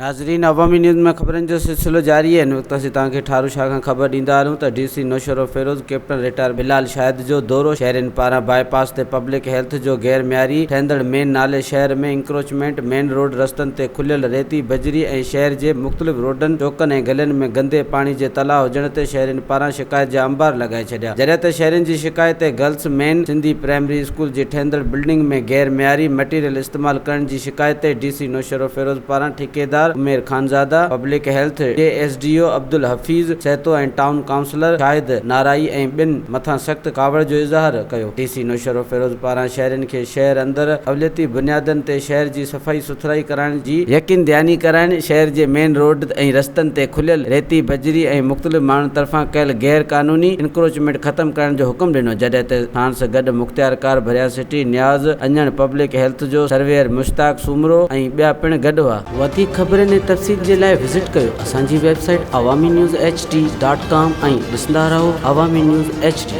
नाज़रीन, अवामी न्यूज़ में ख़बरनि जो सिलसिलो जारी है। इन वक्त असीं तव्हांखे ठारू शाह खां ख़बर ॾींदा आहियूं त DC Naushahro Feroze captain retired Bilal Shahid जो दौरो शहरनि पारां बाईपास ते पब्लिक हेल्थ जो गैर म्यारी ठहंदड़ मेन नाले शहर में इंक्रोचमेंट, मेन रोड रस्तनि ते खुलियल रेती बजरी ऐं शहर जे मुख़्तलिफ़ रोडनि चौकनि ऐं गलियुनि में गंदे पाणी जे तलाउ हुजण ते शहरनि पारां शिकायत जा अंबार लॻाए छॾिया। जॾहिं त शहरनि जी शिकायत ते girls main Sindhi primary school जी ठहंदड़ बिल्डिंग में गैर म्यारी मटीरियल इस्तेमाल करण जी शिकायत ते DC नौशरो फिरोज़ पारां ठेकेदार Umair Khanzada, public health SDO Abdul Hafeez Sahito ऐं टाउन काउंसलर शाहिद नाराई ऐं ॿिनि मथां सख़्त कावड़ जो इज़हार कयो। DC नौशरो फिरोज़ पारां शहरनि खे शहर अंदरि अवलियती बुनियादनि ते शहर जी सफ़ाई सुथराई कराइण जी यकीन दयानी कराइण, शहर जे मेन रोड ऐं रस्तनि ते खुलियल रेती बजरी ऐं मुख़्तलिफ़ माण्हुनि तरफ़ां कयल गैर क़ानूनी इंक्रोचमेंट ख़तमु करण जो हुकुम ॾिनो। जॾहिं त साण सां गॾु मुख़्तियारकार भरिया सिटी नियाज़ अञण, पब्लिक हेल्थ जो सर्वेयर मुश्ताक सूमरो ऐं ॿिया पिणु गॾु हुआ। वधीक ख़बरनि ऐं तफ़सील जे लाइ विज़िट कयो असांजी वेबसाइट awamiNewsHD.com ऐं ॾिसंदा रहो अवामी न्यूज़ HD।